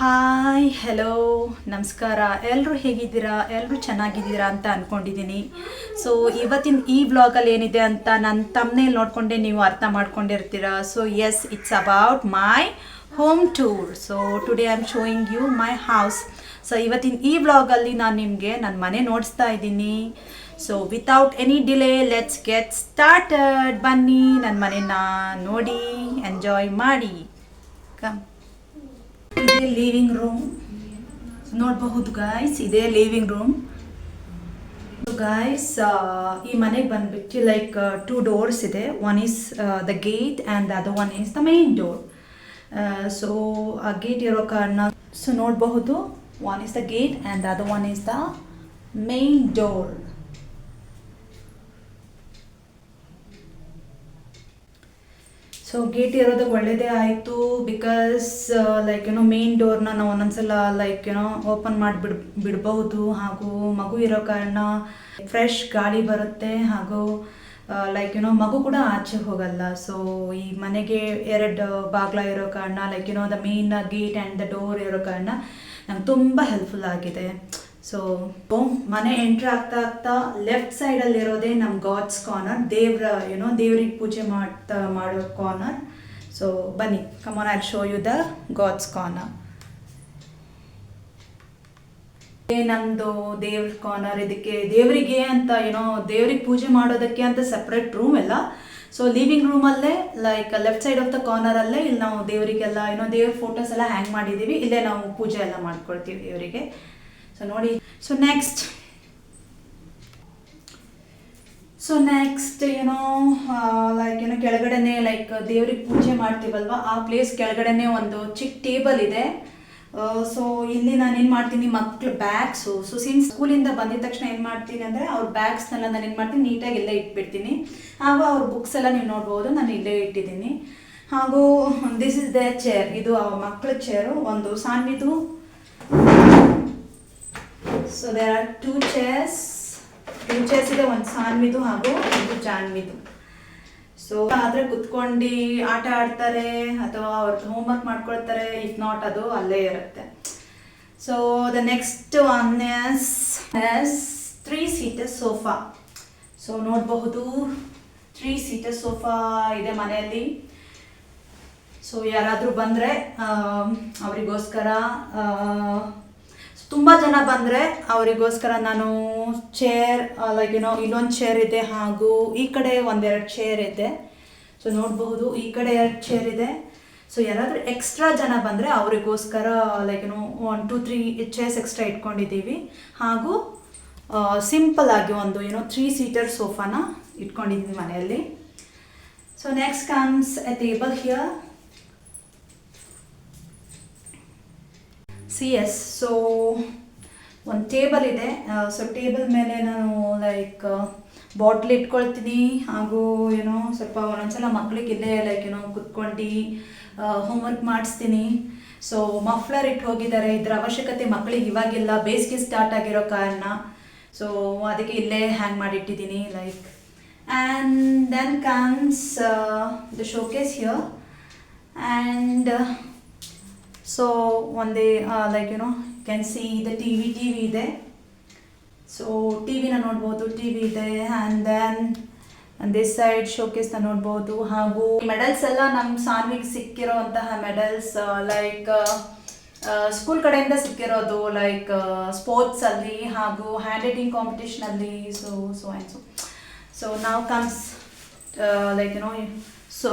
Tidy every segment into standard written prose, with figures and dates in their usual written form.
Hi hello ನಮಸ್ಕಾರ. ಎಲ್ಲರೂ ಹೇಗಿದ್ದೀರಾ? ಎಲ್ಲರೂ ಚೆನ್ನಾಗಿದ್ದೀರಾ ಅಂತ ಅಂದ್ಕೊಂಡಿದ್ದೀನಿ. ಸೊ ಇವತ್ತಿನ ಈ ವ್ಲಾಗಲ್ಲಿ ಏನಿದೆ ಅಂತ ನನ್ನ ತಮ್ಮನೇಲಿ ನೋಡಿಕೊಂಡೆ ನೀವು ಅರ್ಥ ಮಾಡ್ಕೊಂಡಿರ್ತೀರಾ. So yes, it's about my home tour. So today I am showing you my house. So ಇವತ್ತಿನ ಈ ವ್ಲಾಗಲ್ಲಿ ನಾನು ನಿಮಗೆ ನನ್ನ ಮನೆ ನೋಡಿಸ್ತಾ ಇದ್ದೀನಿ. So without any delay let's get started. ಬನ್ನಿ ನನ್ನ ಮನೆನ ನೋಡಿ ಎಂಜಾಯ್ ಮಾಡಿ. ಕಮ್. ಇದೇ ಲಿವಿಂಗ್ ರೂಮ್ ನೋಡಬಹುದು ಗಾಯ್ಸ್. ಇದೇ ಲಿವಿಂಗ್ ರೂಮ್ ಗಾಯ್ಸ್. ಈ ಮನೆಗೆ ಬಂದ್ಬಿಟ್ಟು ಲೈಕ್ 2 doors ಇದೆ. One is the gate and the other one is the main door. So ಆ ಗೇಟ್ ಇರೋ ಕಾರಣ ಸೊ ನೋಡಬಹುದು, one is the gate and the other one is the main door. So gate ಇರೋದು ಒಳ್ಳೆಯದೇ ಆಯಿತು. Because like main ಡೋರ್ನ ನಾವು ಒಂದೊಂದ್ಸಲ like open ಮಾಡಿ ಬಿಡಬಹುದು. ಹಾಗೂ ಮಗು ಇರೋ ಕಾರಣ ಫ್ರೆಶ್ ಗಾಳಿ ಬರುತ್ತೆ. ಹಾಗೂ ಲೈಕ್ ಮಗು ಕೂಡ ಆಚೆ ಹೋಗಲ್ಲ. ಸೊ ಈ ಮನೆಗೆ 2 ಬಾಗ್ಲ ಇರೋ ಕಾರಣ like the main gate and the door ಇರೋ ಕಾರಣ ನಂಗೆ ತುಂಬ ಹೆಲ್ಪ್ಫುಲ್ ಆಗಿದೆ. ಸೊ ಮನೆ ಎಂಟ್ರ್ ಆಗ್ತಾ ಲೆಫ್ಟ್ ಸೈಡಲ್ಲಿ ಇರೋದೇ ನಮ್ಮ ಗಾಡ್ಸ್ ಕಾರ್ನರ್, ದೇವ್ರಿಗೆ ಪೂಜೆ ಮಾಡೋ ಕಾರ್ನರ್. ಸೊ ಬನ್ನಿ, come on, I show you the god's corner. ನಮ್ಮದು ದೇವ್ರ ಕಾರ್ನರ್. ಇದಕ್ಕೆ ದೇವರಿಗೆ ಅಂತ ದೇವ್ರಿಗೆ ಪೂಜೆ ಮಾಡೋದಕ್ಕೆ ಅಂತ ಸಪ್ರೇಟ್ ರೂಮ್ ಎಲ್ಲ. ಸೊ ಲಿವಿಂಗ್ ರೂಮಲ್ಲೇ like left side of the ಕಾರ್ನರಲ್ಲೇ ಇಲ್ಲಿ ನಾವು ದೇವರಿಗೆಲ್ಲ ದೇವ್ರ ಫೋಟೋಸ್ ಎಲ್ಲ ಹ್ಯಾಂಗ್ ಮಾಡಿದ್ದೀವಿ. ಇಲ್ಲೇ ನಾವು ಪೂಜೆ ಎಲ್ಲ ಮಾಡ್ಕೊಳ್ತೀವಿ ದೇವರಿಗೆ. ಸೊ ನೋಡಿ. ಸೊ ನೆಕ್ಸ್ಟ್ ಲೈಕ್ ಕೆಳಗಡೆನೆ ಲೈಕ್ ದೇವ್ರಿಗೆ ಪೂಜೆ ಮಾಡ್ತೀವಲ್ವ, ಆ ಪ್ಲೇಸ್ ಕೆಳಗಡೆನೆ ಒಂದು ಚಿಕ್ಕ ಟೇಬಲ್ ಇದೆ. ಸೊ ಇಲ್ಲಿ ನಾನು ಏನು ಮಾಡ್ತೀನಿ, ಮಕ್ಳು ಬ್ಯಾಗ್ಸು. ಸೊ ಸಿನ್ಸ್ ಸ್ಕೂಲಿಂದ ಬಂದಿದ ತಕ್ಷಣ ಏನು ಮಾಡ್ತೀನಿ ಅಂದರೆ ಅವ್ರ ಬ್ಯಾಗ್ಸ್ನೆಲ್ಲ ನಾನು ಏನು ಮಾಡ್ತೀನಿ, ನೀಟಾಗಿ ಇಲ್ಲೇ ಇಟ್ಬಿಡ್ತೀನಿ. ಆಗ ಅವ್ರ ಬುಕ್ಸ್ ಎಲ್ಲ ನೀವು ನೋಡ್ಬೋದು, ನಾನು ಇಲ್ಲೇ ಇಟ್ಟಿದ್ದೀನಿ. ಹಾಗೂ ದಿಸ್ ಇಸ್ ದ ಚೇರ್. ಇದು ಅವ್ರ ಮಕ್ಕಳ ಚೇರು. ಒಂದು ಸಾನ್ವಿದು. So there are 2 chairs. 2 chairs ಇದೆ. ಒಂದು ಸಾನ್ವಿದು ಹಾಗೂ ಒಂದು ಜಾನ್ವಿದು. ಸೊ ಆದರೆ ಕುತ್ಕೊಂಡು ಆಟ ಆಡ್ತಾರೆ ಅಥವಾ ಅವ್ರದ್ದು ಹೋಮ್ವರ್ಕ್ ಮಾಡ್ಕೊಳ್ತಾರೆ. ಇಫ್ ನಾಟ್ ಅದು ಅಲ್ಲೇ ಇರುತ್ತೆ. So the next one is 3-seater sofa. So ನೋಡಬಹುದು, 3-seater ಸೋಫಾ ಇದೆ ಮನೆಯಲ್ಲಿ. ಸೊ ಯಾರಾದರೂ ಬಂದರೆ ಅವರಿಗೋಸ್ಕರ, ತುಂಬ ಜನ ಬಂದರೆ ಅವರಿಗೋಸ್ಕರ ನಾನು ಚೇರ್ ಲೈಕ್ ಇಲ್ಲೊಂದು ಚೇರ್ ಇದೆ. ಹಾಗೂ ಈ ಕಡೆ 1-2 ಚೇರ್ ಇದೆ. ಸೊ ನೋಡಬಹುದು, ಈ ಕಡೆ 2 ಚೇರ್ ಇದೆ. ಸೊ ಯಾರಾದರೂ ಎಕ್ಸ್ಟ್ರಾ ಜನ ಬಂದರೆ ಅವರಿಗೋಸ್ಕರ ಲೈಕ್ 1, 2, 3 ಚೇರ್ಸ್ ಎಕ್ಸ್ಟ್ರಾ ಇಟ್ಕೊಂಡಿದ್ದೀವಿ. ಹಾಗೂ ಸಿಂಪಲ್ ಆಗಿ ಒಂದು 3-seater ಸೋಫಾನ ಇಟ್ಕೊಂಡಿದ್ದೀವಿ ಮನೆಯಲ್ಲಿ. So next comes A table here. So ಒಂದು ಟೇಬಲ್ ಇದೆ. ಸೊ ಟೇಬಲ್ ಮೇಲೆ ನಾನು ಲೈಕ್ ಬಾಟ್ಲ್ ಇಟ್ಕೊಳ್ತೀನಿ. ಹಾಗೂ ಸ್ವಲ್ಪ ಒಂದೊಂದ್ಸಲ ಮಕ್ಳಿಗೆ ಇಲ್ಲೇ ಲೈಕ್ ಕುತ್ಕೊಂಡು ಹೋಮ್ವರ್ಕ್ ಮಾಡಿಸ್ತೀನಿ. ಸೊ ಮಫ್ಲರ್ ಇಟ್ಟು ಹೋಗಿದ್ದಾರೆ. ಇದರ ಅವಶ್ಯಕತೆ ಮಕ್ಕಳಿಗೆ ಇವಾಗಿಲ್ಲ, ಬೇಸಿಗೆ ಸ್ಟಾರ್ಟ್ ಆಗಿರೋ ಕಾರಣ. ಸೊ ಅದಕ್ಕೆ ಇಲ್ಲೇ ಹ್ಯಾಂಗ್ ಮಾಡಿಟ್ಟಿದ್ದೀನಿ like. And then comes the showcase here. And so ಒಂದೇ like can see the T V ಇದೆ. ಸೊ ಟಿ ವಿನ ನೋಡ್ಬೋದು, ಟಿ ವಿ ಇದೆ. ಆ್ಯಂಡ್ ದೆನ್ ದಿಸ್ ಸೈಡ್ ಶೋಕೇಸ್ನ ನೋಡ್ಬೋದು. ಹಾಗೂ ಮೆಡಲ್ಸ್ ಎಲ್ಲ ನಮ್ಮ ಸಾನ್ವಿಗೆ ಸಿಕ್ಕಿರೋಂತಹ ಮೆಡಲ್ಸ್ ಲೈಕ್ ಸ್ಕೂಲ್ ಕಡೆಯಿಂದ ಸಿಕ್ಕಿರೋದು, ಲೈಕ್ ಸ್ಪೋರ್ಟ್ಸಲ್ಲಿ ಹಾಗೂ ಹ್ಯಾಂಡ್ ರೈಟಿಂಗ್ ಕಾಂಪಿಟೇಷನಲ್ಲಿ. ಸೊ ನಾವು ಕಮ್ಸ್ ಲೈಕ್ ಸೊ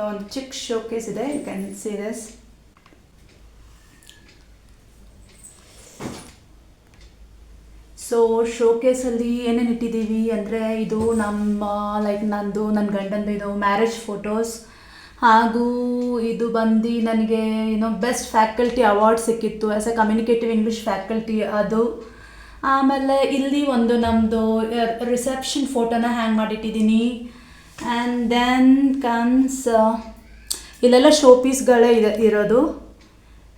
ಒಂದು ಚಿಕ್ಕ ಶೋಕೇಸ್ ಇದೆ. You can see this. So ಶೋಕೇಸಲ್ಲಿ ಏನೇನು ಇಟ್ಟಿದ್ದೀವಿ ಅಂದರೆ ಇದು ನಮ್ಮ ಲೈಕ್ ನನ್ನ ಗಂಡಂದು ಇದು ಮ್ಯಾರೇಜ್ ಫೋಟೋಸ್. ಹಾಗೂ ಇದು ಬಂದು ನನಗೆ ಬೆಸ್ಟ್ ಫ್ಯಾಕಲ್ಟಿ ಅವಾರ್ಡ್ ಸಿಕ್ಕಿತ್ತು as a communicative English faculty ಅದು. ಆಮೇಲೆ ಇಲ್ಲಿ ಒಂದು ನಮ್ಮದು ರಿಸೆಪ್ಷನ್ ಫೋಟೋನ ಹ್ಯಾಂಗ್ ಮಾಡಿಟ್ಟಿದ್ದೀನಿ. ಆ್ಯಂಡ್ ದೆನ್ ಕಮ್ಸ್ ಇಲ್ಲೆಲ್ಲ ಶೋ ಪೀಸ್ಗಳೇ ಇರೋದು.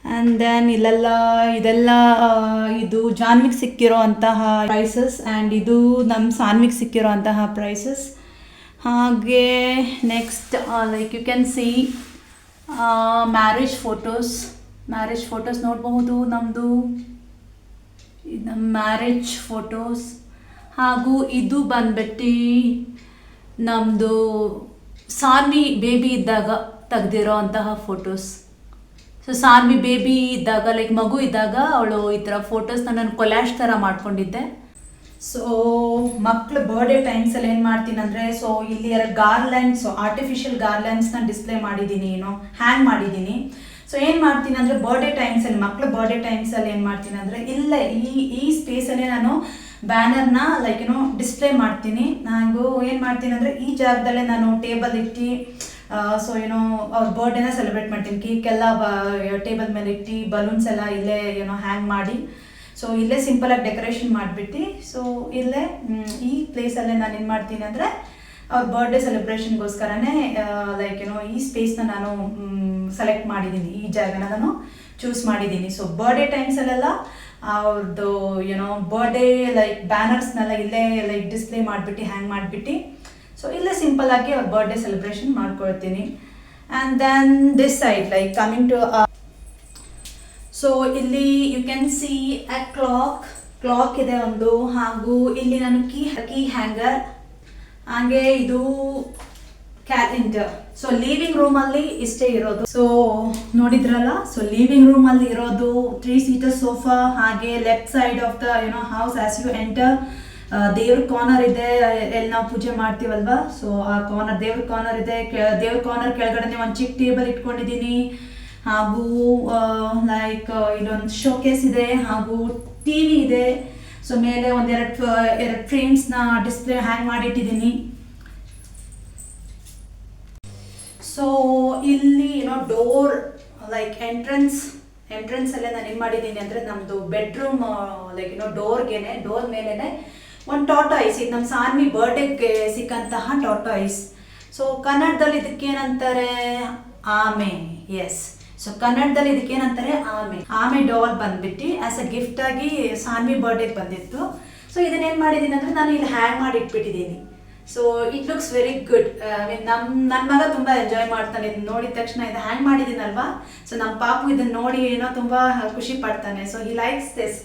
ಆ್ಯಂಡ್ ದೆನ್ ಇದೆಲ್ಲ ಇದು ಜಾನ್ವಿಗೆ ಸಿಕ್ಕಿರೋ ಅಂತಹ ಪ್ರೈಸಸ್. ಆ್ಯಂಡ್ ಇದು ನಮ್ಮ ಸಾನ್ವಿಗೆ ಸಿಕ್ಕಿರೋ ಅಂತಹ ಪ್ರೈಸಸ್. ಹಾಗೆ next like you can see marriage photos. Marriage photos ನೋಡಬಹುದು ನಮ್ಮದು, ನಮ್ಮ ಮ್ಯಾರೇಜ್ ಫೋಟೋಸ್. ಹಾಗೂ ಇದು ಬಂದ್ಬಿಟ್ಟು ನಮ್ಮದು ಸಾನ್ವಿ ಬೇಬಿ ಇದ್ದಾಗ ತೆಗ್ದಿರೋ ಅಂತಹ ಫೋಟೋಸ್. ಸೊ ಸಾನ್ವಿ ಬೇಬಿ ಇದ್ದಾಗ ಲೈಕ್ ಮಗು ಇದ್ದಾಗ ಅವಳು ಈ ಥರ ಫೋಟೋಸ್ನ ನಾನು ಕೊಲ್ಯಾಶ್ ಥರ ಮಾಡ್ಕೊಂಡಿದ್ದೆ. ಸೊ ಮಕ್ಕಳು ಬರ್ಡೇ ಟೈಮ್ಸಲ್ಲಿ ಏನು ಮಾಡ್ತೀನಿ ಅಂದರೆ, ಸೊ ಇಲ್ಲಿ ಗಾರ್ಲ್ಯಾಂಡ್ಸ್, ಆರ್ಟಿಫಿಷಿಯಲ್ ಗಾರ್ಲ್ಯಾಂಡ್ಸ್ನ ಡಿಸ್ಪ್ಲೇ ಮಾಡಿದ್ದೀನಿ, ಹ್ಯಾಂಗ್ ಮಾಡಿದ್ದೀನಿ. ಸೊ ಏನು ಮಾಡ್ತೀನಿ ಅಂದರೆ ಬರ್ಡೇ ಟೈಮ್ಸಲ್ಲಿ, ಮಕ್ಕಳ ಬರ್ಡೇ ಟೈಮ್ಸಲ್ಲಿ ಏನು ಮಾಡ್ತೀನಿ ಅಂದರೆ ಇಲ್ಲೇ ಈ ಸ್ಪೇಸಲ್ಲೇ ನಾನು ಬ್ಯಾನರ್ನ ಲೈಕ್ ಡಿಸ್ಪ್ಲೇ ಮಾಡ್ತೀನಿ. ನಾನು ಏನು ಮಾಡ್ತೀನಿ ಅಂದರೆ ಈ ಜಾಗದಲ್ಲೇ ನಾನು ಟೇಬಲ್ ಇಟ್ಟು ಸೊ ಅವ್ರ ಬರ್ಡೇನ ಸೆಲೆಬ್ರೇಟ್ ಮಾಡ್ತೀನಿ. ಕೇಕೆಲ್ಲ ಟೇಬಲ್ ಮೇಲೆ ಇಟ್ಟು ಬಲೂನ್ಸ್ ಎಲ್ಲ ಇಲ್ಲೇ ಹ್ಯಾಂಗ್ ಮಾಡಿ, ಸೊ ಇಲ್ಲೇ ಸಿಂಪಲಾಗಿ ಡೆಕೋರೇಷನ್ ಮಾಡಿಬಿಟ್ಟು, ಸೊ ಇಲ್ಲೇ ಈ ಪ್ಲೇಸಲ್ಲೇ ನಾನು ಏನು ಮಾಡ್ತೀನಿ ಅಂದರೆ ಅವ್ರ ಬರ್ಡೇ ಸೆಲೆಬ್ರೇಷನ್ಗೋಸ್ಕರನೇ ಲೈಕ್ ಈ ಸ್ಪೇಸ್ನ ನಾನು ಸೆಲೆಕ್ಟ್ ಮಾಡಿದ್ದೀನಿ, ಈ ಜಾಗನ ನಾನು ಚೂಸ್ ಮಾಡಿದ್ದೀನಿ. ಸೊ ಬರ್ಡೇ ಟೈಮ್ಸಲ್ಲೆಲ್ಲ ಅವ್ರದ್ದು ಬರ್ಡೇ ಲೈಕ್ ಬ್ಯಾನರ್ಸ್ನೆಲ್ಲ ಇಲ್ಲೇ ಲೈಕ್ ಡಿಸ್ಪ್ಲೇ ಮಾಡಿಬಿಟ್ಟು ಹ್ಯಾಂಗ್ ಮಾಡಿಬಿಟ್ಟು, ಸೊ ಇಲ್ಲೇ ಸಿಂಪಲ್ಲಾಗಿ ಅವ್ರ ಬರ್ಡೇ ಸೆಲೆಬ್ರೇಷನ್ ಮಾಡ್ಕೊಳ್ತೀನಿ. And then this side like coming to, so ಇಲ್ಲಿ you can see a clock ಇದೆ ಒಂದು, ಹಾಗೂ ಇಲ್ಲಿ ನಾನು ಕೀ ಹ್ಯಾಂಗರ್, ಹಾಗೆ ಇದು ಕ್ಯಾಲೆಂಡರ್. ಸೊ ಲಿವಿಂಗ್ ರೂಮಲ್ಲಿ ಇಷ್ಟೇ ಇರೋದು. ಸೊ ನೋಡಿದ್ರಲ್ಲ, ಸೊ ಲಿವಿಂಗ್ ರೂಮಲ್ಲಿ ಇರೋದು 3 seater ಸೋಫಾ, ಹಾಗೆ left side of the house as you enter ದೇವ್ರ ಕಾರ್ನರ್ ಇದೆ, ಎಲ್ಲಿ ನಾವು ಪೂಜೆ ಮಾಡ್ತೀವಲ್ವಾ, ಸೊ ಆ ಕಾರ್ನರ್ ದೇವ್ರ ಕಾರ್ನರ್ ಇದೆ. ದೇವ್ರ ಕಾರ್ನರ್ ಕೆಳಗಡೆ ಒಂದು ಚಿಕ್ಕ ಟೇಬಲ್ ಇಟ್ಕೊಂಡಿದ್ದೀನಿ, ಹಾಗೂ ಲೈಕ್ ಇಲ್ಲೊಂದು ಶೋಕೇಸ್ ಇದೆ, ಹಾಗೂ ಟಿವಿ ಇದೆ. ಸೊ ಮೇಲೆ ಎರಡು ಫ್ರೇಮ್ಸ್ನ ಡಿಸ್ಪ್ಲೇ ಹ್ಯಾಂಗ್ ಮಾಡಿಟ್ಟಿದ್ದೀನಿ. ಸೊ ಇಲ್ಲಿ ಡೋರ್ ಲೈಕ್ ಎಂಟ್ರೆನ್ಸಲ್ಲೇ ನಾನು ಏನು ಮಾಡಿದ್ದೀನಿ ಅಂದರೆ ನಮ್ಮದು ಬೆಡ್ರೂಮ್ ಲೈಕ್ ಡೋರ್ ಮೇಲೇ ಒಂದು ಟಾಟಾಯ್ಸ್, ಇದು ನಮ್ಮ ಸಾನ್ವಿ ಬರ್ಡೇಗೆ ಸಿಕ್ಕಂತಹ ಟಾಟಾಯ್ಸ್. ಸೊ ಕನ್ನಡದಲ್ಲಿ ಇದಕ್ಕೇನಂತಾರೆ ಆಮೆ. ಎಸ್, ಸೊ ಕನ್ನಡದಲ್ಲಿ ಇದಕ್ಕೇನಂತಾರೆ ಆಮೆ ಡಾಲ್ ಬಂದ್ಬಿಟ್ಟು ಆಸ್ ಅ ಗಿಫ್ಟ್ ಆಗಿ ಸಾನ್ವಿ ಬರ್ಡೇಗೆ ಬಂದಿತ್ತು. ಸೊ ಇದನ್ನೇನು ಮಾಡಿದ್ದೀನಿ ಅಂದರೆ ನಾನು ಇಲ್ಲಿ ಹ್ಯಾಂಗ್ ಮಾಡಿ ಇಟ್ಬಿಟ್ಟಿದ್ದೀನಿ. So it looks very good. ನನ್ನ ಮಗ ತುಂಬ ಎಂಜಾಯ್ ಮಾಡ್ತಾನೆ ಇದನ್ನ ನೋಡಿದ ತಕ್ಷಣ. ಇದು ಹ್ಯಾಂಗ್ ಮಾಡಿದ್ದೀನಲ್ವಾ, ಸೊ ನಮ್ಮ ಪಾಪು ಇದನ್ನು ನೋಡಿ ತುಂಬ ಖುಷಿ ಪಡ್ತಾನೆ. So he likes this.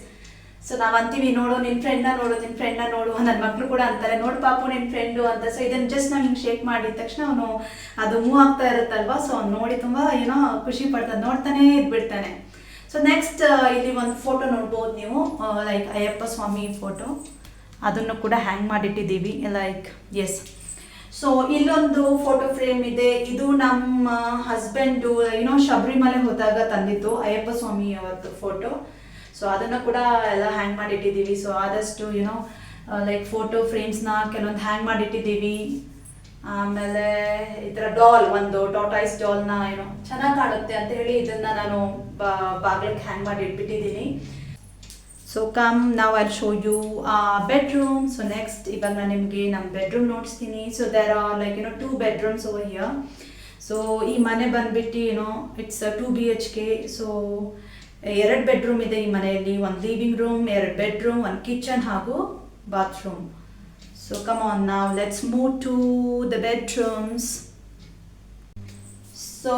So ನಾವು ಅಂತೀವಿ, ನೋಡು ನಿನ್ನ ಫ್ರೆಂಡ್ನ ನೋಡು. ನನ್ನ ಮಕ್ಕಳು ಕೂಡ ಅಂತಾರೆ, ನೋಡು ಪಾಪು ನಿನ್ನ ಫ್ರೆಂಡು ಅಂತ. ಸೊ ಇದನ್ನು ಜಸ್ಟ್ ನಾವು ಹಿಂಗೆ ಶೇಕ್ ಮಾಡಿದ ತಕ್ಷಣ ಅವನು ಅದು ಮೂವ್ ಆಗ್ತಾ ಇರುತ್ತಲ್ವಾ, ಸೊ ಅವ್ನು ನೋಡಿ ತುಂಬ ಖುಷಿ ಪಡ್ತಾನೆ, ನೋಡ್ತಾನೆ ಇದ್ಬಿಡ್ತಾನೆ. ಸೊ ನೆಕ್ಸ್ಟ್ ಇಲ್ಲಿ ಒಂದು ಫೋಟೋ ನೋಡ್ಬೋದು ನೀವು, ಲೈಕ್ ಅಯ್ಯಪ್ಪ ಸ್ವಾಮಿ ಫೋಟೋ, ಅದನ್ನು ಕೂಡ ಹ್ಯಾಂಗ್ ಮಾಡಿಟ್ಟಿದ್ದೀವಿ ಲೈಕ್. ಎಸ್, ಸೊ ಇಲ್ಲೊಂದು ಫೋಟೋ ಫ್ರೇಮ್ ಇದೆ, ಇದು ನಮ್ಮ ಹಸ್ಬೆಂಡು ಶಬರಿಮಲೆ ಹೋದಾಗ ತಂದಿತ್ತು ಅಯ್ಯಪ್ಪ ಸ್ವಾಮಿ ಅವತ್ತು ಫೋಟೋ. ಸೊ ಅದನ್ನು ಕೂಡ ಎಲ್ಲ ಹ್ಯಾಂಗ್ ಮಾಡಿಟ್ಟಿದ್ದೀವಿ. ಸೊ ಆದಷ್ಟು ಲೈಕ್ ಫೋಟೋ ಫ್ರೇಮ್ಸ್ನ ಕೆಲವೊಂದು ಹ್ಯಾಂಗ್ ಮಾಡಿಟ್ಟಿದ್ದೀವಿ. ಆಮೇಲೆ ಈ ಥರ ಡಾಲ್, ಒಂದು ಟಾಟಾಯ್ಸ್ ಡಾಲ್ನ ಚೆನ್ನಾಗಿ ಕಾಣುತ್ತೆ ಅಂತ ಹೇಳಿ ಇದನ್ನು ನಾನು ಬಾಗಿಲಿಗೆ ಹ್ಯಾಂಗ್ ಮಾಡಿ ಇಟ್ಬಿಟ್ಟಿದ್ದೀನಿ. ಸೊ ಕಮ್ ನಾವು I show you bedroom. So next ಇವಾಗ ನಾನು ನಿಮಗೆ ನಮ್ಮ ಬೆಡ್ರೂಮ್ ನೋಡಿಸ್ತೀನಿ. So there are like 2 bedrooms over here. So ಈ ಮನೆ ಬಂದ್ಬಿಟ್ಟು ಇಟ್ಸ್ 2 BHK. ಸೊ 2 ಬೆಡ್ರೂಮ್ ಇದೆ ಈ ಮನೆಯಲ್ಲಿ, ಒಂದು ಲಿವಿಂಗ್ ರೂಮ್, 2 ಬೆಡ್ರೂಮ್, ಒಂದು ಕಿಚನ್ ಹಾಗೂ ಬಾತ್ರೂಮ್. ಸೊ ಕಮ್ ಆನ್ ನಾವ್ let's move to the bedrooms. So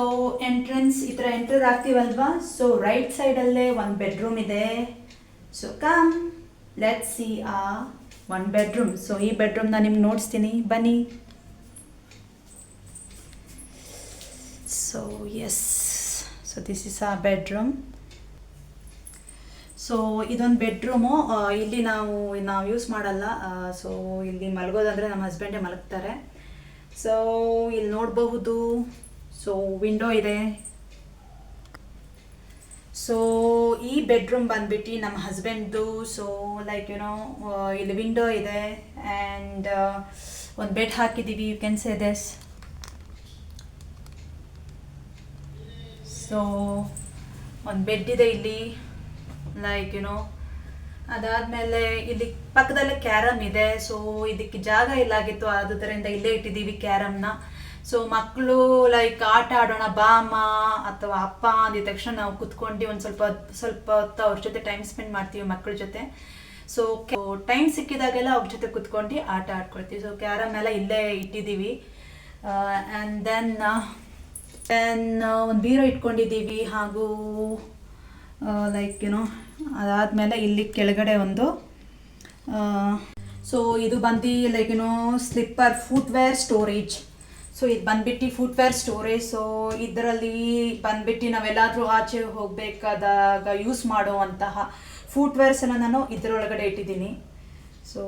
entrance ಈ ಥರ ಎಂಟರ್ ಆಗ್ತೀವಲ್ವಾ, ಸೊ ರೈಟ್ ಸೈಡಲ್ಲೇ ಒಂದು ಬೆಡ್ರೂಮ್ ಇದೆ. ಸೊ ಕಮ್ ಲೆಟ್ಸ್ ಸಿ ಒಂದು ಬೆಡ್ರೂಮ್. ಸೊ ಈ ಬೆಡ್ರೂಮ್ನ ನಿಮ್ಗೆ ನೋಡಿಸ್ತೀನಿ, ಬನ್ನಿ. So yes, so this is ಆ ಬೆಡ್ರೂಮ್. ಸೊ ಇದೊಂದು ಬೆಡ್ರೂಮು, ಇಲ್ಲಿ ನಾವು ಯೂಸ್ ಮಾಡಲ್ಲ. ಸೊ ಇಲ್ಲಿ ಮಲಗೋದಂದರೆ ನಮ್ಮ ಹಸ್ಬೆಂಡೇ ಮಲಗ್ತಾರೆ. ಸೊ ಇಲ್ಲಿ ನೋಡಬಹುದು, ಸೊ ವಿಂಡೋ ಇದೆ. ಸೊ ಈ ಬೆಡ್ರೂಮ್ ಬಂದ್ಬಿಟ್ಟು ನಮ್ಮ ಹಸ್ಬೆಂಡ್ದು. ಸೊ ಲೈಕ್ ಇಲ್ಲಿ ವಿಂಡೋ ಇದೆ ಆ್ಯಂಡ್ ಒಂದು ಬೆಡ್ ಹಾಕಿದ್ದೀವಿ, you can say this. So ಒಂದು ಬೆಡ್ ಇದೆ ಇಲ್ಲಿ ಲೈಕ್ ಅದಾದಮೇಲೆ ಇಲ್ಲಿ ಪಕ್ಕದಲ್ಲೇ ಕ್ಯಾರಮ್ ಇದೆ. ಸೊ ಇದಕ್ಕೆ ಜಾಗ ಇಲ್ಲಾಗಿತ್ತು, ಆದುದರಿಂದ ಇಲ್ಲೇ ಇಟ್ಟಿದ್ದೀವಿ ಕ್ಯಾರಮ್ನ. ಸೊ ಮಕ್ಕಳು ಲೈಕ್ ಆಟ ಆಡೋಣ ಬಾ ಅಮ್ಮ ಅಥವಾ ಅಪ್ಪ ಅಂದಿದ ತಕ್ಷಣ ನಾವು ಕುತ್ಕೊಂಡು ಒಂದು ಸ್ವಲ್ಪ ಹೊತ್ತು ಅವ್ರ ಜೊತೆ ಟೈಮ್ ಸ್ಪೆಂಡ್ ಮಾಡ್ತೀವಿ ಮಕ್ಕಳ ಜೊತೆ. ಸೊ ಟೈಮ್ ಸಿಕ್ಕಿದಾಗೆಲ್ಲ ಅವ್ರ ಜೊತೆ ಕುತ್ಕೊಂಡು ಆಟ ಆಡ್ಕೊಳ್ತೀವಿ. ಸೊ ಕ್ಯಾರಮ್ ಎಲ್ಲ ಇಲ್ಲೇ ಇಟ್ಟಿದ್ದೀವಿ. ಆ್ಯಂಡ್ ದೆನ್ ಒಂದು ಬೀರೋ ಇಟ್ಕೊಂಡಿದ್ದೀವಿ, ಹಾಗೂ ಲೈಕ್ ಅದಾದಮೇಲೆ ಇಲ್ಲಿ ಕೆಳಗಡೆ ಒಂದು ಸೊ ಇದು ಬಂದು like slipper footwear storage. So ಇದು ಬಂದ್ಬಿಟ್ಟು ಫುಟ್ವೇರ್ ಸ್ಟೋರೇಜ್. ಸೊ ಇದರಲ್ಲಿ ಬಂದ್ಬಿಟ್ಟು ನಾವೆಲ್ಲಾದರೂ ಆಚೆ ಹೋಗಬೇಕಾದಾಗ ಯೂಸ್ ಮಾಡುವಂತಹ ಫುಟ್ವೇರ್ಸ್ ಎಲ್ಲ ನಾನು ಇದರೊಳಗಡೆ ಇಟ್ಟಿದ್ದೀನಿ. ಸೊ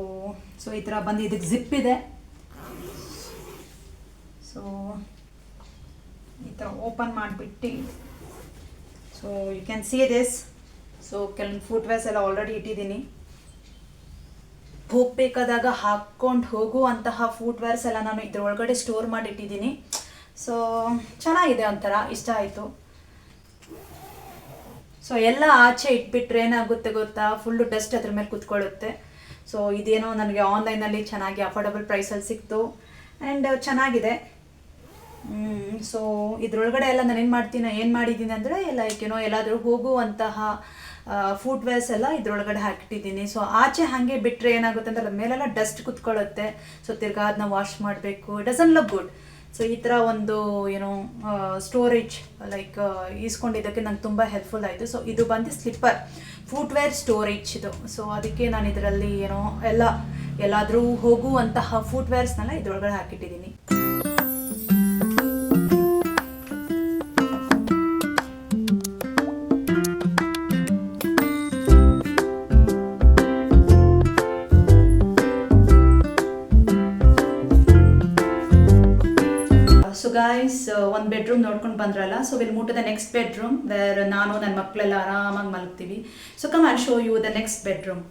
ಈ ಥರ ಬಂದು ಇದಕ್ಕೆ ಜಿಪ್ ಇದೆ. ಸೊ ಈ ಥರ ಓಪನ್ ಮಾಡಿಬಿಟ್ಟು so you can see this. So ಕೆಲವೊಂದು ಫುಟ್ವೇರ್ಸ್ ಎಲ್ಲ ಆಲ್ರೆಡಿ ಇಟ್ಟಿದ್ದೀನಿ. ಹೋಗಬೇಕಾದಾಗ ಹಾಕ್ಕೊಂಡು ಹೋಗುವಂತಹ ಫುಟ್ವೇರ್ಸ್ ಎಲ್ಲ ನಾನು ಇದರೊಳಗಡೆ ಸ್ಟೋರ್ ಮಾಡಿ ಇಟ್ಟಿದ್ದೀನಿ. ಸೊ ಚೆನ್ನಾಗಿದೆ, ಒಂಥರ ಇಷ್ಟ ಆಯಿತು. ಸೊ ಎಲ್ಲ ಆಚೆ ಇಟ್ಬಿಟ್ರೆ ಏನಾಗುತ್ತೆ ಗೊತ್ತಾ, ಫುಲ್ಲು ಡಸ್ಟ್ ಅದ್ರ ಮೇಲೆ ಕುತ್ಕೊಳ್ಳುತ್ತೆ. ಸೊ ಇದೇನೋ ನನಗೆ ಆನ್ಲೈನಲ್ಲಿ ಚೆನ್ನಾಗಿ ಅಫೋರ್ಡಬಲ್ ಪ್ರೈಸಲ್ಲಿ ಸಿಕ್ತು ಆ್ಯಂಡ್ ಚೆನ್ನಾಗಿದೆ. ಸೊ ಇದ್ರೊಳಗಡೆ ಎಲ್ಲ ನಾನು ಏನು ಮಾಡಿದ್ದೀನಿ ಅಂದರೆ ಲೈಕ್ ಎಲ್ಲಾದರೂ ಹೋಗುವಂತಹ ಫುಟ್ವೇರ್ಸ್ ಎಲ್ಲ ಇದ್ರೊಳಗಡೆ ಹಾಕಿಟ್ಟಿದ್ದೀನಿ. ಸೊ ಆಚೆ ಹಾಗೆ ಬಿಟ್ಟರೆ ಏನಾಗುತ್ತೆ ಅಂದರೆ ಅದ್ರ ಮೇಲೆಲ್ಲ ಡಸ್ಟ್ ಕುತ್ಕೊಳ್ಳುತ್ತೆ. ಸೊ ತಿರ್ಗಾ ಅದನ್ನ ವಾಶ್ ಮಾಡಬೇಕು, it doesn't look good. So ಈ ಥರ ಒಂದು ಸ್ಟೋರೇಜ್ ಲೈಕ್ ಈಸ್ಕೊಂಡಿದ್ದಕ್ಕೆ ನಂಗೆ ತುಂಬ ಹೆಲ್ಪ್ಫುಲ್ ಆಯಿತು. ಸೊ ಇದು ಬಂದು ಸ್ಲಿಪ್ಪರ್ ಫುಟ್ವೇರ್ ಸ್ಟೋರೇಜ್ ಇದು. ಸೊ ಅದಕ್ಕೆ ನಾನು ಇದರಲ್ಲಿ ಎಲ್ಲಾದರೂ ಹೋಗುವಂತಹ ಫುಟ್ವೇರ್ಸ್ನೆಲ್ಲ ಇದ್ರೊಳಗಡೆ ಹಾಕಿಟ್ಟಿದ್ದೀನಿ. ಸೊ ಗೈಸ್, ಒಂದು ಬೆಡ್ರೂಮ್ ನೋಡ್ಕೊಂಡು ಬಂದ್ರಲ್ಲ. So will move to the next bedroom where ನಾನು ನನ್ನ ಮಕ್ಕಳೆಲ್ಲ ಆರಾಮಾಗಿ ಮಲಗ್ತೀವಿ. So come I show you the next bedroom.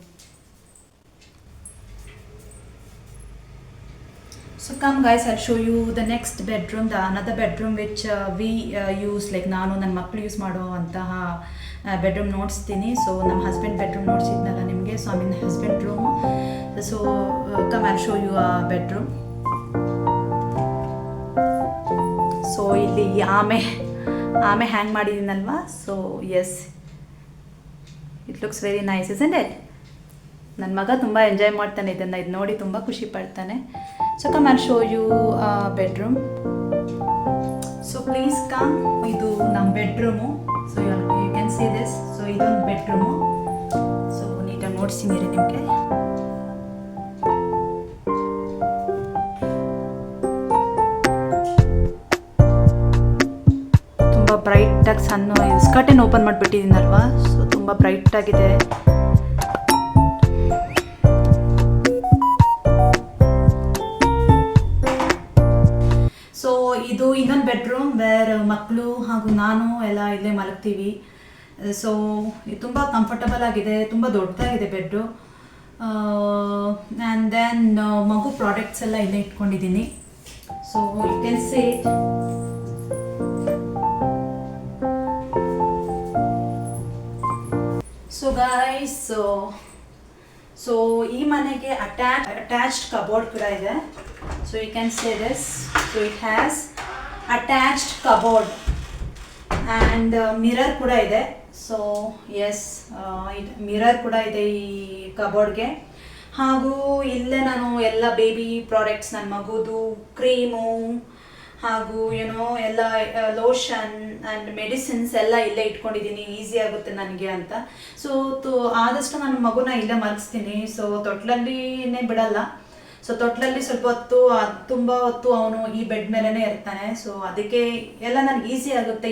So come guys, I'll show you the next bedroom, the another bedroom which we use, like ನಾನು ನನ್ನ ಮಕ್ಕಳು use ಮಾಡುವಂತಹ bedroom ನೋಡಿಸ್ತೀನಿ. ಸೊ ನಮ್ಮ ಹಸ್ಬೆಂಡ್ ಬೆಡ್ರೂಮ್ ನೋಡಿಸಿದ್ನಲ್ಲ ನಿಮಗೆ. So I mean husband room. So come I show you ಆ bedroom. So ಇಲ್ಲಿ ಆಮೆ ಹ್ಯಾಂಗ್ ಮಾಡಿದ್ದೀನಲ್ವಾ. So yes, it looks very nice isn't it. ನನ್ನ ಮಗ ತುಂಬ ಎಂಜಾಯ್ ಮಾಡ್ತಾನೆ ಇದನ್ನು, ಇದು ನೋಡಿ ತುಂಬ ಖುಷಿ ಪಡ್ತಾನೆ. So come I show you bedroom. So please come. ಇದು ನಮ್ಮ bedroom. So you can see this. So ಇದೊಂದು ಬೆಡ್ರೂಮು. ಸೊ ನೀಟಾಗಿ ನೋಡ್ತೀನಿ ನಿಮಗೆ. ತುಂಬ ಬ್ರೈಟಾಗಿ ಸಣ್ಣ ಸ್ಕರ್ಟನ್ನು ಓಪನ್ ಮಾಡಿಬಿಟ್ಟಿದ್ದೀನಲ್ವಾ. ಸೊ ತುಂಬ ಬ್ರೈಟಾಗಿದೆ. ಸೊ ಇದು ಇನ್ನೊಂದು ಬೆಡ್ರೂಮ್ ವೇರ್ ಮಕ್ಕಳು ಹಾಗೂ ನಾನು ಎಲ್ಲ ಇಲ್ಲೇ ಮಲಗ್ತೀವಿ. ಸೊ ಇದು ತುಂಬ ಕಂಫರ್ಟಬಲ್ ಆಗಿದೆ, ತುಂಬ ದೊಡ್ಡದಾಗಿದೆ ಬೆಡ್ಡು. ಆ್ಯಂಡ್ ದೆನ್ ಮಗು ಪ್ರಾಡಕ್ಟ್ಸ್ ಎಲ್ಲ ಇಲ್ಲೇ ಇಟ್ಕೊಂಡಿದ್ದೀನಿ. So you can say so guys, so ಈ ಮನೆಗೆ ಅಟ್ಯಾಚ್ಡ್ ಕಬೋರ್ಡ್ ಕೂಡ ಇದೆ. So you can say this. So it has attached cupboard and mirror ಕೂಡ ಇದೆ. ಸೊ ಎಸ್, ಮಿರರ್ ಕೂಡ ಇದೆ ಈ ಕಬೋರ್ಡ್ಗೆ. ಹಾಗೂ ಇಲ್ಲೇ ನಾನು ಎಲ್ಲ ಬೇಬಿ ಪ್ರಾಡಕ್ಟ್ಸ್, ನನ್ನ ಮಗುದು ಕ್ರೀಮು ಹಾಗೂ ಎಲ್ಲ ಲೋಷನ್ ಆ್ಯಂಡ್ ಮೆಡಿಸಿನ್ಸ್ ಎಲ್ಲ ಇಲ್ಲೇ ಇಟ್ಕೊಂಡಿದ್ದೀನಿ, ಈಸಿ ಆಗುತ್ತೆ ನನಗೆ ಅಂತ. ಸೊ ಆದಷ್ಟು ನಾನು ಮಗುನ ಇಲ್ಲೇ ಮಲಗಿಸ್ತೀನಿ. ಸೊ ತೊಟ್ಲಲ್ಲಿನೇ ಬಿಡಲ್ಲ. ಸೊ ತೊಟ್ಲಲ್ಲಿ ಸ್ವಲ್ಪ ಹೊತ್ತು, ತುಂಬ ಹೊತ್ತು ಅವನು ಈ ಬೆಡ್ ಮೇಲೇ ಇರ್ತಾನೆ. ಸೊ ಅದಕ್ಕೆ ಎಲ್ಲ ನನಗೆ ಈಸಿ ಆಗುತ್ತೆ,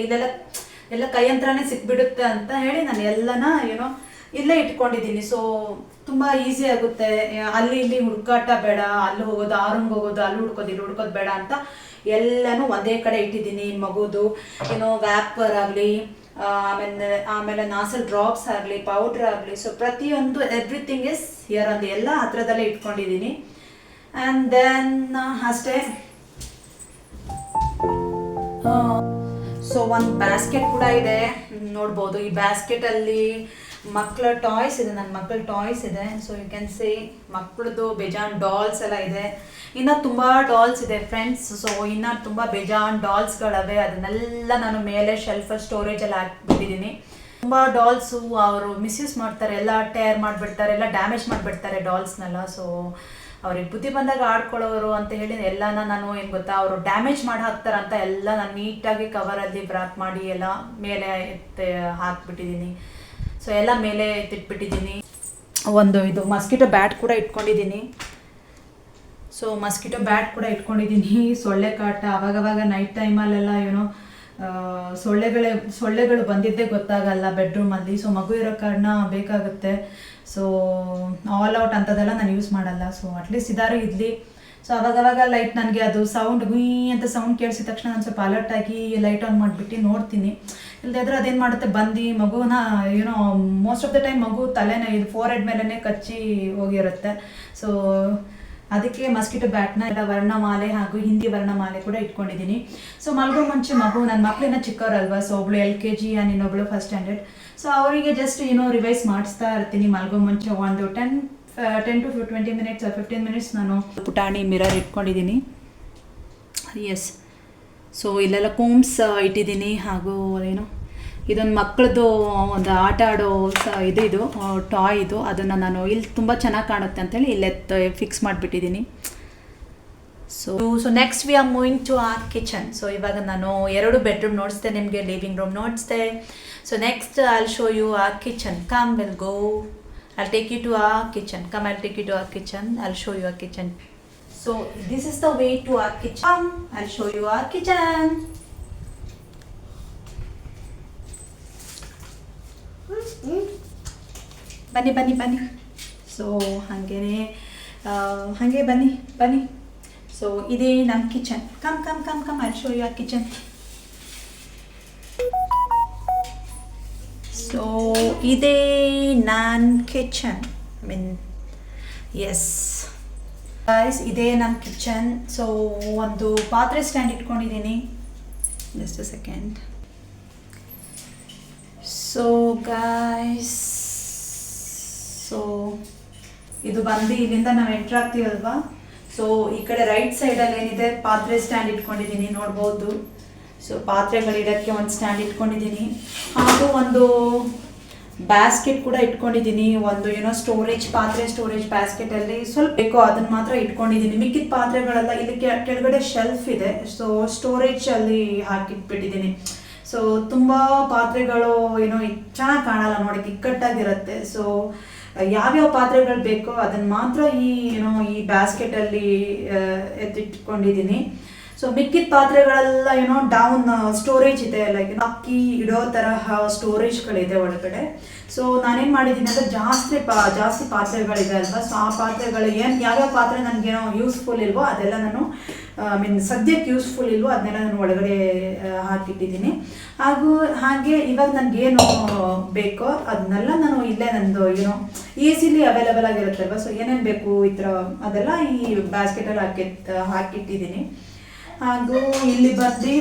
ಎಲ್ಲ ಕೈ ಹತ್ರನೇ ಸಿಕ್ಬಿಡುತ್ತೆ ಅಂತ ಹೇಳಿ ನಾನು ಎಲ್ಲನ ಇಲ್ಲೇ ಇಟ್ಕೊಂಡಿದ್ದೀನಿ. ಸೊ ತುಂಬ ಈಸಿ ಆಗುತ್ತೆ, ಅಲ್ಲಿ ಇಲ್ಲಿ ಹುಡುಕಾಟ ಬೇಡ. ಅಲ್ಲಿ ಹೋಗೋದು, ಆ ರೂಮ್ಗೆ ಹೋಗೋದು, ಅಲ್ಲಿ ಹುಡ್ಕೋದು, ಇಲ್ಲಿ ಹುಡ್ಕೋದು ಬೇಡ ಅಂತ ಎಲ್ಲನೂ ಒಂದೇ ಕಡೆ ಇಟ್ಟಿದ್ದೀನಿ. ಮಗುದು ವ್ಯಾಪರ್ ಆಗಲಿ, ಆಮೇಲೆ ನಾಸಲ್ ಡ್ರಾಪ್ಸ್ ಆಗಲಿ, ಪೌಡ್ರ್ ಆಗಲಿ, ಸೊ ಪ್ರತಿಯೊಂದು ಎವ್ರಿಥಿಂಗ್ ಇಸ್ ಹಿಯರ್ ಅಂತ ಎಲ್ಲ ಹತ್ರದಲ್ಲೇ ಇಟ್ಕೊಂಡಿದ್ದೀನಿ. ಆ್ಯಂಡ್ ದೆನ್ ಅಷ್ಟೇ. ಸೊ ಒಂದು ಬ್ಯಾಸ್ಕೆಟ್ ಕೂಡ ಇದೆ, ನೋಡ್ಬೋದು. ಈ ಬ್ಯಾಸ್ಕೆಟಲ್ಲಿ ಮಕ್ಕಳ ಟಾಯ್ಸ್ ಇದೆ, ನನ್ನ ಮಕ್ಕಳ ಟಾಯ್ಸ್ ಇದೆ. ಸೊ ಯು ಕ್ಯಾನ್ ಸೇ ಮಕ್ಕಳದು ಬೇಜಾನ್ ಡಾಲ್ಸ್ ಎಲ್ಲ ಇದೆ. ಇನ್ನು ತುಂಬ ಡಾಲ್ಸ್ ಇದೆ ಫ್ರೆಂಡ್ಸ್. ಸೊ ಇನ್ನು ತುಂಬ ಬೇಜಾನ್ ಡಾಲ್ಸ್ಗಳವೆ. ಅದನ್ನೆಲ್ಲ ನಾನು ಮೇಲೆ ಶೆಲ್ಫ್ ಸ್ಟೋರೇಜಲ್ಲಿ ಹಾಕ್ಬಿಟ್ಟಿದ್ದೀನಿ. ತುಂಬ ಡಾಲ್ಸು ಅವರು ಮಿಸ್ಯೂಸ್ ಮಾಡ್ತಾರೆ, ಎಲ್ಲ ಟೇರ್ ಮಾಡಿಬಿಡ್ತಾರೆ, ಎಲ್ಲ ಡ್ಯಾಮೇಜ್ ಮಾಡಿಬಿಡ್ತಾರೆ ಡಾಲ್ಸ್ನೆಲ್ಲ. ಸೊ ಅವ್ರಿಗೆ ಬುದ್ಧಿ ಬಂದಾಗ ಆಡ್ಕೊಳ್ಳೋರು ಅಂತ ಹೇಳಿ ಎಲ್ಲನ ನಾನು ಏನು ಗೊತ್ತಾ, ಅವರು ಡ್ಯಾಮೇಜ್ ಮಾಡಿ ಹಾಕ್ತಾರಂತ ಎಲ್ಲ ನಾನು ನೀಟಾಗಿ ಕವರಲ್ಲಿ ವ್ರಾಪ್ ಮಾಡಿ ಎಲ್ಲ ಮೇಲೆ ಹಾಕ್ಬಿಟ್ಟಿದ್ದೀನಿ. ಸೊ ಎಲ್ಲ ಮೇಲೆ ಎತ್ತಿಟ್ಬಿಟ್ಟಿದ್ದೀನಿ. ಒಂದು ಇದು ಮಸ್ಕಿಟೋ ಬ್ಯಾಟ್ ಕೂಡ ಇಟ್ಕೊಂಡಿದ್ದೀನಿ. ಸೊ ಮಸ್ಕಿಟೋ ಬ್ಯಾಟ್ ಕೂಡ ಇಟ್ಕೊಂಡಿದ್ದೀನಿ. ಸೊಳ್ಳೆ ಕಾಟ ಅವಾಗವಾಗ ನೈಟ್ ಟೈಮಲ್ಲೆಲ್ಲ ಏನೋ ಸೊಳ್ಳೆಗಳು ಬಂದಿದ್ದೇ ಗೊತ್ತಾಗಲ್ಲ ಬೆಡ್ರೂಮಲ್ಲಿ. ಸೊ ಮಗು ಇರೋ ಕಾರಣ ಬೇಕಾಗುತ್ತೆ. ಸೊ ಆಲ್ ಔಟ್ ಅಂಥದ್ದೆಲ್ಲ ನಾನು ಯೂಸ್ ಮಾಡಲ್ಲ. ಸೊ ಅಟ್ಲೀಸ್ಟ್ ಇದಾರು ಇರಲಿ. ಸೊ ಅವಾಗವಾಗ ಲೈಟ್ ನನಗೆ ಅದು ಸೌಂಡ್ ಗುಯ್ ಅಂತ ಸೌಂಡ್ ಕೇಳಿಸಿದ ತಕ್ಷಣ ನಾನು ಸ್ವಲ್ಪ ಅಲರ್ಟ್ ಆಗಿ ಲೈಟ್ ಆನ್ ಮಾಡಿಬಿಟ್ಟು ನೋಡ್ತೀನಿ. ಇಲ್ಲದಿದ್ರೆ ಅದೇನು ಮಾಡುತ್ತೆ, ಬಂದು ಮಗುನ ಏನೋ ಮೋಸ್ಟ್ ಆಫ್ ದ ಟೈಮ್ ಮಗು ತಲೆನ ಇದು ಫೋರ್ಹೆಡ್ ಮೇಲೇ ಕಚ್ಚಿ ಹೋಗಿರುತ್ತೆ. ಸೊ ಅದಕ್ಕೆ ಮಸ್ಕಿಟೋ ಬ್ಯಾಟ್ನ ವರ್ಣಮಾಲೆ ಹಾಗೂ ಹಿಂದಿ ವರ್ಣಮಾಲೆ ಕೂಡ ಇಟ್ಕೊಂಡಿದ್ದೀನಿ. ಸೊ ಮಲ್ಗೋ ಮುಂಚೆ ನನ್ನ ಮಕ್ಕಳಿನ ಚಿಕ್ಕವರಲ್ವಾ. ಸೊ ಒಬ್ಳು LKG ಆ್ಯಂಡ್ ಇನ್ನೊಬ್ಳು ಫಸ್ಟ್ ಸ್ಟ್ಯಾಂಡರ್ಡ್. ಸೊ ಅವರಿಗೆ ಜಸ್ಟ್ ರಿವೈಸ್ ಮಾಡಿಸ್ತಾ ಇರ್ತೀನಿ ಮಲ್ಗೋ ಮುಂಚೆ ಒಂದು 10 to 20 minutes 15 minutes ನಾನು ಪುಟಾಣಿ ಮಿರರ್ ಇಟ್ಕೊಂಡಿದ್ದೀನಿ. ಎಸ್. ಸೊ ಇಲ್ಲೆಲ್ಲ ಕೋಮ್ಸ್ ಇಟ್ಟಿದ್ದೀನಿ. ಹಾಗೂ ಏನು ಇದೊಂದು ಮಕ್ಕಳದು ಒಂದು ಆಟ ಆಡೋ ಇದು ಟಾಯ್ ಇದು. ಅದನ್ನು ನಾನು ಇಲ್ಲಿ ತುಂಬ ಚೆನ್ನಾಗಿ ಕಾಣುತ್ತೆ ಅಂತೇಳಿ ಇಲ್ಲೇ ಫಿಕ್ಸ್ ಮಾಡಿಬಿಟ್ಟಿದ್ದೀನಿ. So next we are moving to our kitchen. So ಇವಾಗ ನಾನು 2 ಬೆಡ್ರೂಮ್ ನೋಡಿಸ್ದೆ ನಿಮಗೆ, ಲಿವಿಂಗ್ ರೂಮ್ ನೋಡಿಸ್ದೆ. So next I'll show you our kitchen. Come we'll go, I'll take you to our kitchen. Come, I'll take you to our kitchen. I'll show you our kitchen. So this is the way to our kitchen. Come, I'll show you our kitchen. ಬನ್ನಿ. So ಹಾಗೆ ಬನ್ನಿ. So ಇದೇ ನಮ್ಮ kitchen. Come I'll show you our kitchen. So ಇದೇ ನನ್ನ kitchen. Yes guys, ಇದೇ ನಮ್ಮ kitchen. So ಒಂದು ಪಾತ್ರೆ ಸ್ಟ್ಯಾಂಡ್ ಇಟ್ಕೊಂಡಿದ್ದೀನಿ. Just a second. So guys, so ಇದು ಬಂದು ಇಲ್ಲಿಂದ ನಾವು ಎಂಟ್ರ್ ಆಗ್ತೀವಲ್ವಾ. ಸೊ ಈ ಕಡೆ ರೈಟ್ ಸೈಡಲ್ಲಿ ಏನಿದೆ ಪಾತ್ರೆ ಸ್ಟ್ಯಾಂಡ್ ಇಟ್ಕೊಂಡಿದ್ದೀನಿ, ನೋಡ್ಬೋದು. ಸೊ ಪಾತ್ರೆಗಳಿಡೋಕ್ಕೆ ಒಂದು ಸ್ಟ್ಯಾಂಡ್ ಇಟ್ಕೊಂಡಿದ್ದೀನಿ. ಹಾಗೂ ಒಂದು ಬ್ಯಾಸ್ಕೆಟ್ ಕೂಡ ಇಟ್ಕೊಂಡಿದ್ದೀನಿ. ಒಂದು ಸ್ಟೋರೇಜ್ ಬ್ಯಾಸ್ಕೆಟಲ್ಲಿ ಸ್ವಲ್ಪ ಬೇಕೋ ಅದನ್ನು ಮಾತ್ರ ಇಟ್ಕೊಂಡಿದ್ದೀನಿ. ಮಿಕ್ಕಿದ ಪಾತ್ರೆಗಳೆಲ್ಲ ಇಲ್ಲಿ ಕೆಳಗಡೆ ಶೆಲ್ಫ್ ಇದೆ. ಸೊ ಸ್ಟೋರೇಜಲ್ಲಿ ಹಾಕಿಟ್ಬಿಟ್ಟಿದ್ದೀನಿ. ಸೊ ತುಂಬ ಪಾತ್ರೆಗಳು ಚೆನ್ನಾಗಿ ಕಾಣಲ್ಲ, ನೋಡೋಕ್ಕೆ ಇಕ್ಕಟ್ಟಾಗಿರುತ್ತೆ. ಸೊ ಯಾವ್ಯಾವ ಪಾತ್ರೆಗಳು ಬೇಕೋ ಅದನ್ನು ಮಾತ್ರ ಈ ಬ್ಯಾಸ್ಕೆಟಲ್ಲಿ ಎತ್ತಿಟ್ಕೊಂಡಿದ್ದೀನಿ. ಸೊ ಮಿಕ್ಕಿದ ಪಾತ್ರೆಗಳೆಲ್ಲ ಡೌನ್ ಸ್ಟೋರೇಜ್ ಇದೆ, ಲೈಕ್ ಅಕ್ಕಿ ಇಡೋ ತರಹ ಸ್ಟೋರೇಜ್ಗಳಿದೆ ಒಳಗಡೆ. ಸೊ ನಾನೇನು ಮಾಡಿದ್ದೀನಿ ಅಂದರೆ ಜಾಸ್ತಿ ಪಾತ್ರೆಗಳಿದೆ ಅಲ್ವಾ. ಸೊ ಆ ಪಾತ್ರೆಗಳು ಯಾವ್ಯಾವ ಪಾತ್ರೆ ನನಗೇನೋ ಯೂಸ್ಫುಲ್ ಇಲ್ವೋ ಅದೆಲ್ಲ ನಾನು ಸದ್ಯಕ್ಕೆ ಯೂಸ್ಫುಲ್ ಇಲ್ವೋ ಅದನ್ನೆಲ್ಲ ನಾನು ಒಳಗಡೆ ಹಾಕಿಟ್ಟಿದ್ದೀನಿ. ಹಾಗೆ ಇವಾಗ ನನಗೇನು ಬೇಕೋ ಅದನ್ನೆಲ್ಲ ನಾನು ಇಲ್ಲೇ ನಂದು ಈಸಿಲಿ ಅವೈಲೇಬಲ್ ಆಗಿರುತ್ತಲ್ವ. ಸೊ ಏನೇನು ಬೇಕು ಈ ಥರ ಅದೆಲ್ಲ ಈ ಬ್ಯಾಸ್ಕೆಟಲ್ಲಿ ಹಾಕಿಟ್ಟಿದ್ದೀನಿ. ಹಾಗೂ ಇಲ್ಲಿ ಬಂದು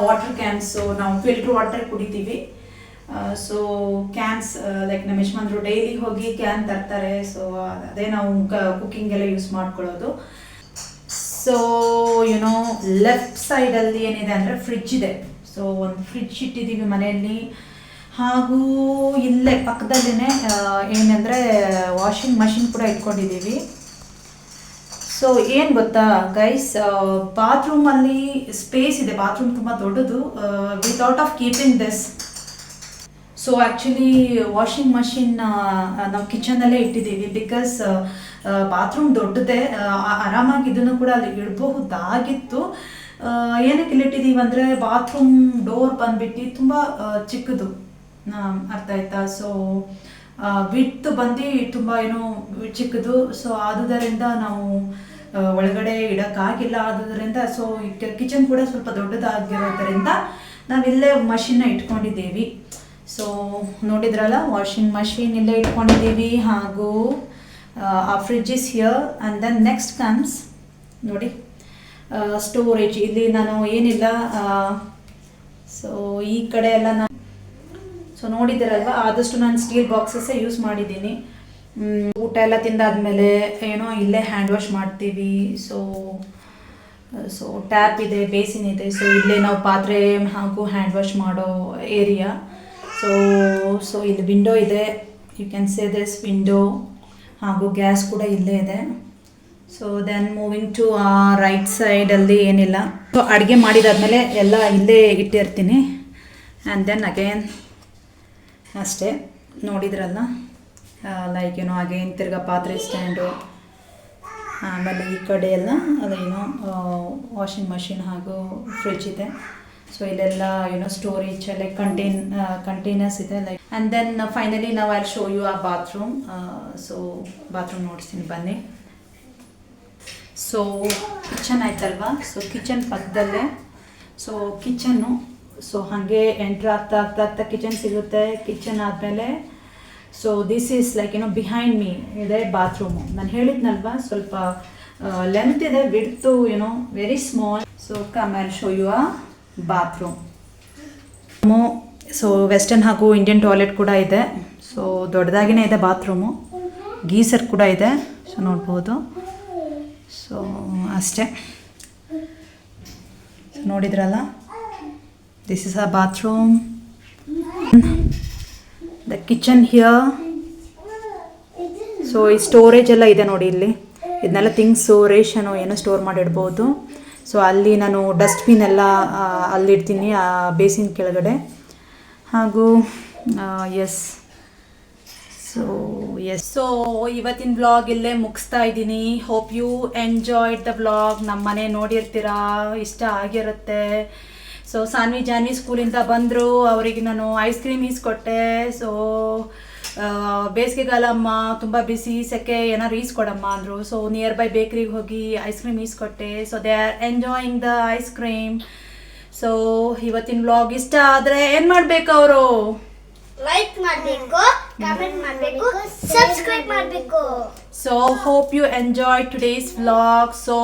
ವಾಟರ್ ಕ್ಯಾನ್ಸು, ನಾವು ಫಿಲ್ಟ್ರ್ ವಾಟರ್ ಕುಡಿತೀವಿ. ಸೊ ಕ್ಯಾನ್ಸ್ ಲೈಕ್ ನಮ್ಮ ಯಜಮಾನ್ರು ಡೈಲಿ ಹೋಗಿ ಕ್ಯಾನ್ ತರ್ತಾರೆ. ಸೊ ಅದೇ ನಾವು ಕುಕ್ಕಿಂಗೆಲ್ಲ ಯೂಸ್ ಮಾಡ್ಕೊಳ್ಳೋದು. ಸೊ ಲೆಫ್ಟ್ ಸೈಡಲ್ಲಿ ಏನಿದೆ ಅಂದರೆ ಫ್ರಿಡ್ಜ್ ಇದೆ. ಸೊ ಒಂದು ಫ್ರಿಡ್ಜ್ ಇಟ್ಟಿದ್ದೀವಿ ಮನೆಯಲ್ಲಿ. ಹಾಗೂ ಇಲ್ಲೇ ಪಕ್ಕದಲ್ಲೇ ಏನಂದರೆ ವಾಷಿಂಗ್ ಮಷಿನ್ ಕೂಡ ಇಟ್ಕೊಂಡಿದ್ದೀವಿ. ಸೊ ಏನು ಗೊತ್ತಾ ಗೈಸ್, ಬಾತ್ರೂಮಲ್ಲಿ ಸ್ಪೇಸ್ ಇದೆ, ಬಾತ್ರೂಮ್ ತುಂಬ ದೊಡ್ಡದು. Without of keeping this, so actually washing machine ನಾವು ಕಿಚನಲ್ಲೇ ಇಟ್ಟಿದ್ದೀವಿ. ಬಿಕಾಸ್ ಬಾತ್ರೂಮ್ ದೊಡ್ಡದೇ, ಆರಾಮಾಗಿ ಇದನ್ನು ಕೂಡ ಅಲ್ಲಿ ಇಡಬಹುದಾಗಿತ್ತು. ಏನಕ್ಕೆ ಇಲ್ಲಿಟ್ಟಿದ್ದೀವಿ ಅಂದರೆ ಬಾತ್ರೂಮ್ ಡೋರ್ ಬಂದುಬಿಟ್ಟು ತುಂಬ ಚಿಕ್ಕದು, ಅರ್ಥ ಆಯ್ತಾ. ಸೊ ವಿಡ್ತ್ ಬಂದು ತುಂಬ ಚಿಕ್ಕದು. ಸೊ ಆದುದರಿಂದ ನಾವು ಒಳಗಡೆ ಇಡೋಕ್ಕಾಗಿಲ್ಲ. ಆದುದರಿಂದ ಸೊ ಕಿಚನ್ ಕೂಡ ಸ್ವಲ್ಪ ದೊಡ್ಡದಾಗಿರೋದರಿಂದ ನಾವಿಲ್ಲೇ ಮಷಿನ್ನ ಇಟ್ಕೊಂಡಿದ್ದೀವಿ. ಸೊ ನೋಡಿದ್ರಲ್ಲ, ವಾಷಿಂಗ್ ಮಷಿನ್ ಇಲ್ಲೇ ಇಟ್ಕೊಂಡಿದ್ದೀವಿ. ಹಾಗೂ ಆ fridge is here. And then next comes ನೋಡಿ ಸ್ಟೋರೇಜ್. ಇಲ್ಲಿ ನಾನು ಏನಿಲ್ಲ, ಸೊ ಈ ಕಡೆ ಎಲ್ಲ ನಾನು ನೋಡಿದ್ದೀರಲ್ವ, ಆದಷ್ಟು ನಾನು ಸ್ಟೀಲ್ ಬಾಕ್ಸಸ್ಸೇ ಯೂಸ್ ಮಾಡಿದ್ದೀನಿ. ಊಟ ಎಲ್ಲ ತಿಂದಾದ್ಮೇಲೆ ಇಲ್ಲೇ ಹ್ಯಾಂಡ್ ವಾಶ್ ಮಾಡ್ತೀವಿ. ಸೊ ಟ್ಯಾಪ್ ಇದೆ, ಬೇಸಿನ್ ಇದೆ. ಸೊ ಇಲ್ಲೇ ನಾವು ಪಾತ್ರೆ ಹಾಗೂ ಹ್ಯಾಂಡ್ ವಾಶ್ ಮಾಡೋ ಏರಿಯಾ. ಸೊ ಇಲ್ಲಿ ವಿಂಡೋ ಇದೆ, you can say this window. ಹಾಗೂ ಗ್ಯಾಸ್ ಕೂಡ ಇಲ್ಲೇ ಇದೆ. So then moving to right ಸೈಡಲ್ಲಿ ಏನಿಲ್ಲ. ಸೊ ಅಡುಗೆ ಮಾಡಿದಾದ್ಮೇಲೆ ಎಲ್ಲ ಇಲ್ಲೇ ಇಟ್ಟಿರ್ತೀನಿ. ಆ್ಯಂಡ್ ದೆನ್ ಅಗೇನ್ ಅಷ್ಟೇ ನೋಡಿದ್ರಲ್ಲ, ಲೈಕ್ ಏನೋ ಅಗೇನ್ ತಿರ್ಗಾ ಪಾತ್ರೆ ಸ್ಟ್ಯಾಂಡು, ಆಮೇಲೆ ಈ ಕಡೆ ಎಲ್ಲ ಅದೇನೋ ವಾಷಿಂಗ್ ಮಷಿನ್ ಹಾಗೂ ಫ್ರಿಡ್ಜ್ ಇದೆ. ಸೊ ಇಲ್ಲೆಲ್ಲ ಏನೋ ಸ್ಟೋರೇಜ್ ಲೈಕ್ ಕಂಟೈನರ್ಸ್ ಇದೆ ಲೈಕ್. ಆ್ಯಂಡ್ ದೆನ್ ಫೈನಲಿ ನಾವು ಐ ಶೋ ಯು ಆ ಬಾತ್ರೂಮ್. ಸೊ ಬಾತ್ರೂಮ್ ನೋಡಿಸ್ತೀನಿ ಬನ್ನಿ. ಸೊ ಕಿಚನ್ ಆಯ್ತಲ್ವಾ, ಸೊ ಕಿಚನ್ ಪಕ್ಕದಲ್ಲೇ. ಸೊ ಕಿಚನ್ನು ಸೊ ಹಾಗೆ ಎಂಟ್ರ್ ಆಗ್ತಾ ಆಗ್ತಾ ಆಗ್ತಾ ಕಿಚನ್ ಸಿಗುತ್ತೆ. ಕಿಚನ್ ಆದಮೇಲೆ ಸೊ ದಿಸ್ ಈಸ್ ಲೈಕ್ ಏನೋ ಬಿಹೈಂಡ್ ಮೀ ಇದೆ ಬಾತ್ರೂಮು. ನಾನು ಹೇಳಿದ್ನಲ್ವಾ ಸ್ವಲ್ಪ ಲೆಂತ್ ಇದೆ, ವಿಡ್ತು ಏನೋ very small. So come I show you ಆ ಬಾತ್ರೂಮ್. ಸೊ ವೆಸ್ಟರ್ನ್ ಹಾಗೂ ಇಂಡಿಯನ್ ಟಾಯ್ಲೆಟ್ ಕೂಡ ಇದೆ. ಸೊ ದೊಡ್ಡದಾಗಿನೇ ಇದೆ ಬಾತ್ರೂಮು, ಗೀಸರ್ ಕೂಡ ಇದೆ. ಸೊ ನೋಡ್ಬೋದು. ಸೊ ಅಷ್ಟೇ, ನೋಡಿದ್ರಲ್ಲ, this is a bathroom. The kitchen here. So ಈ ಸ್ಟೋರೇಜ್ ಎಲ್ಲ ಇದೆ ನೋಡಿ ಇಲ್ಲಿ. ಇದನ್ನೆಲ್ಲ ಥಿಂಗ್ಸು ರೇಷನು ಏನೋ ಸ್ಟೋರ್ ಮಾಡಿಡ್ಬೋದು. ಸೊ ಅಲ್ಲಿ ನಾನು ಡಸ್ಟ್ಬಿನ್ ಎಲ್ಲ ಅಲ್ಲಿಡ್ತೀನಿ ಆ ಬೇಸಿನ್ ಕೆಳಗಡೆ. ಹಾಗೂ ಸೊ ಇವತ್ತಿನ ವ್ಲಾಗ್ ಇಲ್ಲೇ ಮುಗಿಸ್ತಾ ಇದ್ದೀನಿ. Hope you enjoyed the vlog. ನಮ್ಮ ಮನೆ ನೋಡಿರ್ತೀರಾ, ಇಷ್ಟ ಆಗಿರುತ್ತೆ. ಸೊ ಸಾನ್ವಿ ಜಾನ್ವಿ ಸ್ಕೂಲಿಂದ ಬಂದರು, ಅವರಿಗೆ ನಾನು ಐಸ್ ಕ್ರೀಮ್ ಈಸ್ಕೊಟ್ಟೆ. ಸೊ ಬೇಸಿಗೆಗಾಲ ಅಮ್ಮ ತುಂಬ ಬಿಸಿ ಸೆಕೆ, ಏನಾದ್ರು ಈಸ್ಕೊಡಮ್ಮ ಅಂದರು. ಸೊ ನಿಯರ್ ಬೈ ಬೇಕ್ರಿಗೆ ಹೋಗಿ ಐಸ್ ಕ್ರೀಮ್ ಈಸ್ಕೊಟ್ಟೆ. So they are enjoying the ice cream. So ಇವತ್ತಿನ ವ್ಲಾಗ್ ಇಷ್ಟ ಆದರೆ ಏನು ಮಾಡಬೇಕು ಅವರು? ಲೈಕ್ ಮಾಡಬೇಕು, ಕಮೆಂಟ್ ಮಾಡಬೇಕು, ಸಬ್ಸ್ಕ್ರೈಬ್ ಮಾಡಬೇಕು. So hope you enjoy today's vlog. So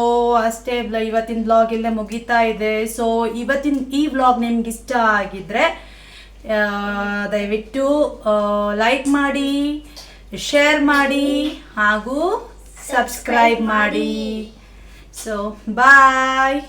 ಅಷ್ಟೇ, ಇವತ್ತಿನ ವ್ಲಾಗ್ ಇಲ್ಲೇ ಮುಗೀತಾ ಇದೆ. ಸೊ ಇವತ್ತಿನ ಈ ವ್ಲಾಗ್ ನಿಮ್ಗೆ ಇಷ್ಟ ಆಗಿದ್ರೆ ದಯವಿಟ್ಟು ಲೈಕ್ ಮಾಡಿ, ಶೇರ್ ಮಾಡಿ ಹಾಗೂ ಸಬ್ಸ್ಕ್ರೈಬ್ ಮಾಡಿ. ಸೊ ಬಾಯ್.